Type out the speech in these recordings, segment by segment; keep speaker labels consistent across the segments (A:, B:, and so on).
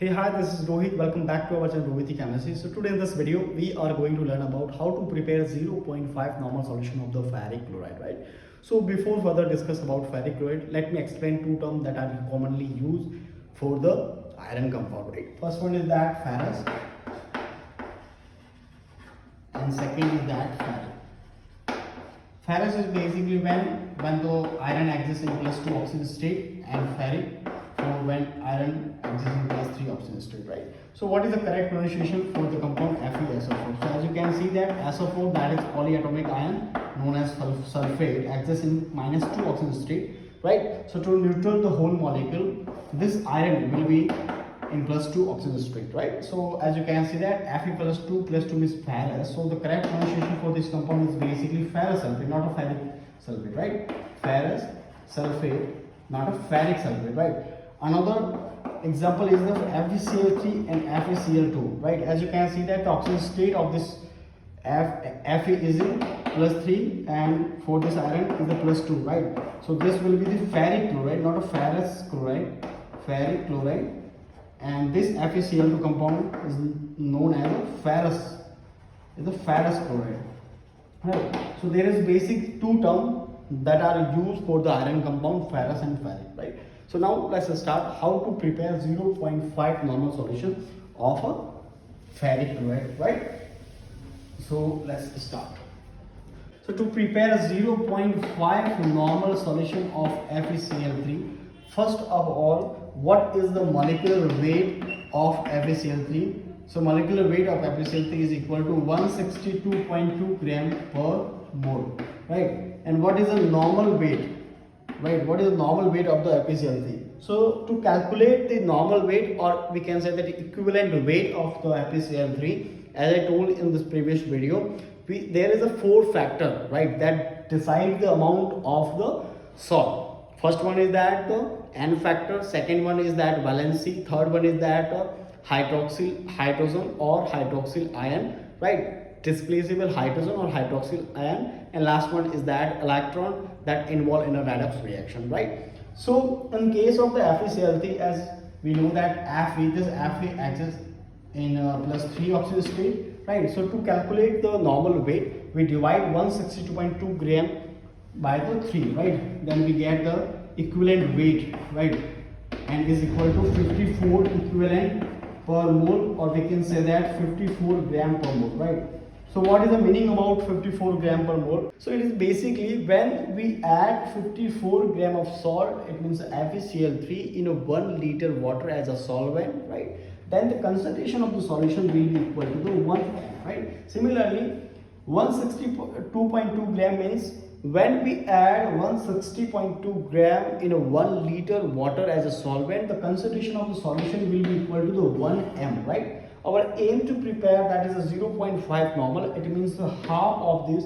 A: Hey, hi, this is Rohit. Welcome back to our channel Rohit Chemistry. So today in this video, we are going to learn about how to prepare 0.5 normal solution of the ferric chloride, right? So before further discuss about ferric chloride, let me explain two terms that are commonly used for the iron compound, right? First one is that ferrous and second is that ferric. Ferrous is basically when the iron exists in +2 oxygen state, and ferric for when iron exists in +3 oxygen state, right? So what is the correct pronunciation for the compound FeSO4? So as you can see that SO4, that is polyatomic ion known as sulfate, exists in -2 oxygen state, right? So to neutral the whole molecule, this iron will be in +2 oxygen state, right? So as you can see that Fe +2 means ferrous. So the correct pronunciation for this compound is basically ferrous sulfate, not a ferric sulfate, right? Ferrous sulfate, not a ferric sulfate, right? Another example is the FeCl3 and FeCl2, right? As you can see that the oxygen state of this Fe is in +3 and for this iron is the +2, right? So this will be the ferric chloride, not a ferrous chloride, ferric chloride. And this FeCl2 compound is known as a ferrous chloride, right? So there is basic two terms that are used for the iron compound, ferrous and ferric, right? So now let's start how to prepare 0.5 normal solution of a ferric chloride, right? So let's start. So to prepare a 0.5 normal solution of FeCl3, first of all, what is the molecular weight of FeCl3? So molecular weight of FeCl3 is equal to 162.2 gram per mole, right? And what is the normal weight, right? What is the normal weight of the FeCl3? So to calculate the normal weight, or we can say that the equivalent weight of the FeCl3, as I told in this previous video, there is a 4 factor, right, that decide the amount of the salt. First one is that the N factor, second one is that valency, third one is that hydroxyl hydrogen or hydroxyl ion, right, displaceable hydrogen or hydroxyl ion, and last one is that electron that involved in a redox reaction, right? So in case of the FeCl3, as we know that this Fe exists in +3 oxygen state, right? So to calculate the normal weight, we divide 162.2 gram by the 3, right? Then we get the equivalent weight, right, and is equal to 54 equivalent per mole, or we can say that 54 gram per mole, right? So what is the meaning about 54 gram per mole? So it is basically when we add 54 gram of salt, it means FeCl3 in a 1 liter water as a solvent, right? Then the concentration of the solution will be equal to the 1 m, right? Similarly, 162.2 gram means when we add 160.2 gram in a 1 liter water as a solvent, the concentration of the solution will be equal to the 1 m, right? Our aim to prepare that is a 0.5 normal, it means the half of this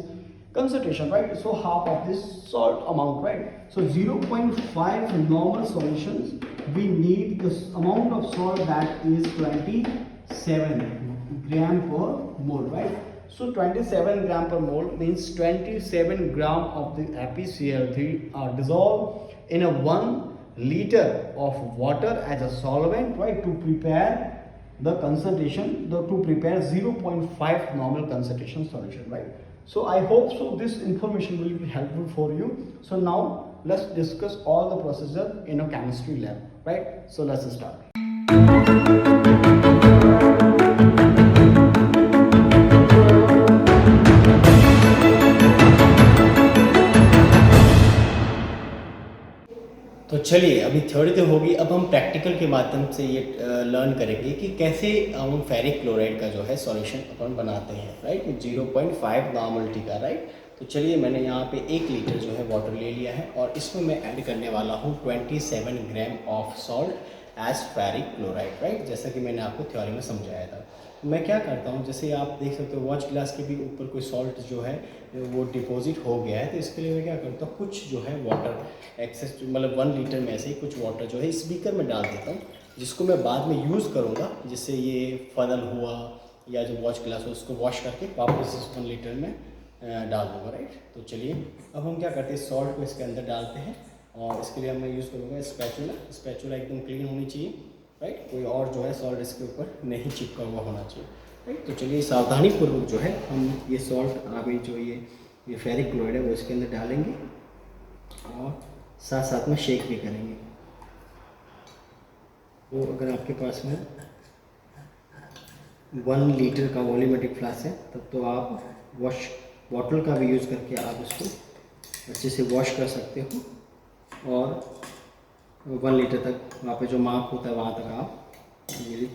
A: concentration, right? So half of this salt amount, right? So 0.5 normal solutions, we need this amount of salt that is 27 gram per mole, right? So 27 gram per mole means 27 gram of the FeCl3 are dissolved in a 1 liter of water as a solvent, right, to prepare the concentration, to prepare 0.5 normal concentration solution, right? So I hope so this information will be helpful for you. So now let's discuss all the procedure in a chemistry lab, right? So let's start. तो चलिए, अभी theory तो होगी, अब हम practical के माध्यम से ये लर्न करेंगे कि कैसे हम फेरिक क्लोराइड का जो है सॉल्यूशन अपन बनाते हैं, राइट, 0.5 नॉर्मलिटी का, राइट। तो चलिए, मैंने यहाँ पे 1 लीटर जो है वाटर ले लिया है और इसमें मैं ऐड करने वाला हूँ 27 gram of salt as ferric chloride, right, जैसा कि मैंने आपको थ्योरी में समझाया था। मैं क्या करता हूँ, जैसे आप देख सकते हो वॉच ग्लास के भी ऊपर कोई सॉल्ट जो है वो डिपॉजिट हो गया है, तो इसके लिए मैं क्या करता हूँ, कुछ जो है वाटर एक्सेस, मतलब 1 लीटर में से ही कुछ वाटर जो है इस बीकर में डाल देता हूँ, जिसको मैं बाद में यूज़ करूँगा, जिससे ये फनल हुआ या जो वॉच ग्लास हो उसको वॉश करके वापस इस 1 लीटर में डाल दूँगा, राइट। तो चलिए, अब हम क्या करते हैं, सॉल्ट को इसके अंदर डालते हैं और इसके लिए मैं यूज़ करूँगा स्पैचुला। स्पैचुला एकदम क्लीन होनी चाहिए,
B: राइट, कोई और जो है सॉल्ट इसके ऊपर नहीं चिपका हुआ होना चाहिए, राइट। तो चलिए सावधानीपूर्वक जो है हम ये सॉल्ट अभी जो ये फेरिक क्लोराइड है वो इसके अंदर डालेंगे और साथ साथ में शेक भी करेंगे। तो अगर आपके पास में 1 लीटर का वॉल्यूमेट्रिक फ्लास्क है तब तो आप वॉश बॉटल का भी यूज़ करके आप इसको अच्छे से वॉश कर सकते हो और 1 लीटर तक वहाँ पे जो मार्क होता है वहाँ तक आप ये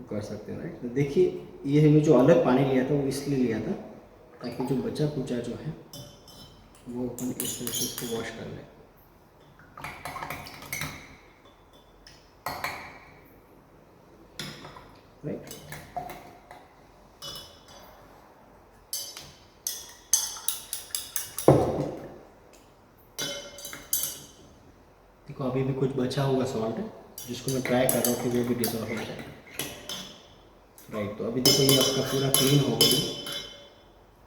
B: कर सकते हो, राइट। तो देखिए ये हमने जो अलग पानी लिया था वो इसलिए लिया था ताकि जो बचा कुचा जो है वो अपन इस तरह से इसको वॉश कर लें। राइट, देखो अभी भी कुछ बचा हुआ सॉल्ट है जिसको मैं ट्राई कर रहा हूँ कि वो भी डिजॉल्व हो जाए। राइट, तो अभी देखो ये आपका पूरा क्लीन हो गई,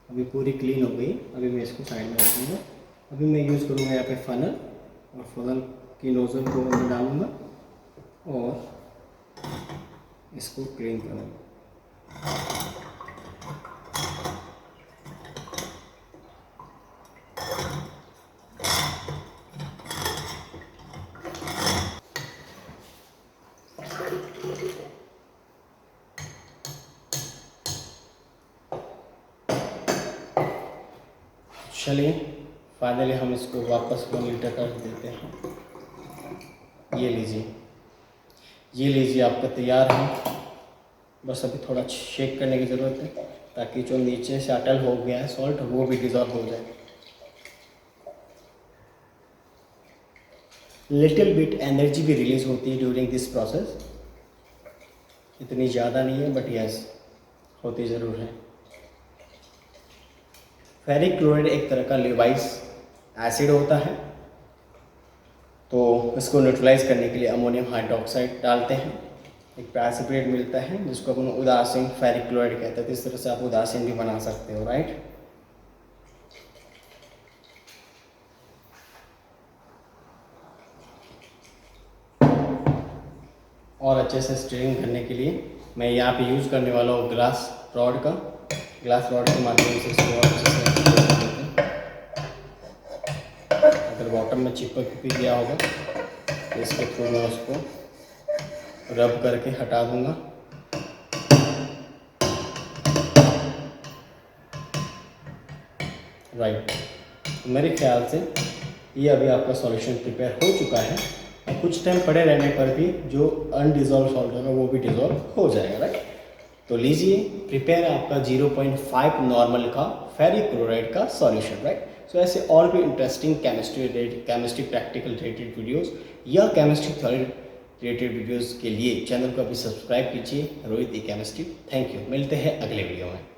B: अभी पूरी क्लीन हो गई। अभी मैं इसको साइड में रखूँगा। अभी मैं यूज़ करूँगा यहाँ पे फनल और फनल की नोज़ल को अंदर डालूँगा और इसको क्लीन करूँगा। चलिए फाइनली हम इसको वापस 1 लीटर कर देते हैं। ये लीजिए आपका तैयार है। बस अभी थोड़ा शेक करने की ज़रूरत है ताकि जो नीचे से अटल हो गया है सॉल्ट वो भी डिज़ॉल्व हो जाए। लिटिल बिट एनर्जी भी रिलीज होती है ड्यूरिंग दिस प्रोसेस, इतनी ज़्यादा नहीं है बट यस होती ज़रूर है। फेरिक क्लोराइड एक तरह का लेवाइस एसिड होता है, तो इसको न्यूट्रलाइज करने के लिए अमोनियम हाइड्रोक्साइड डालते हैं। एक प्रेसिपिटेट मिलता है जिसको अपन उदासीन फेरिक क्लोराइड कहते हैं। तो इस तरह से आप उदासीन भी बना सकते हो, राइट। और अच्छे से स्टीरिंग करने के लिए मैं यहाँ पे यूज़ करने वाला हूँ ग्लास रॉड के माध्यम से इसको और अच्छे से देते हैं। अगर बॉटम में चिपक भी गया होगा तो इसके थ्रू मैं उसको रब करके हटा दूँगा। राइट, तो मेरे ख्याल से ये अभी आपका सॉल्यूशन प्रिपेयर हो चुका है और कुछ टाइम पड़े रहने पर भी जो अनडिज़ोल्व सॉल्ट होगा वो भी डिज़ोल्व हो जाएगा, राइट। तो लीजिए प्रिपेयर आपका 0.5 नॉर्मल का फेरिक क्लोराइड का सॉल्यूशन, राइट। सो ऐसे और भी interesting chemistry practical related videos या केमिस्ट्री थ्योरी रिलेटेड वीडियोस के लिए चैनल को अभी सब्सक्राइब कीजिए, रोहित ई केमिस्ट्री। थैंक यू, मिलते हैं अगले वीडियो में।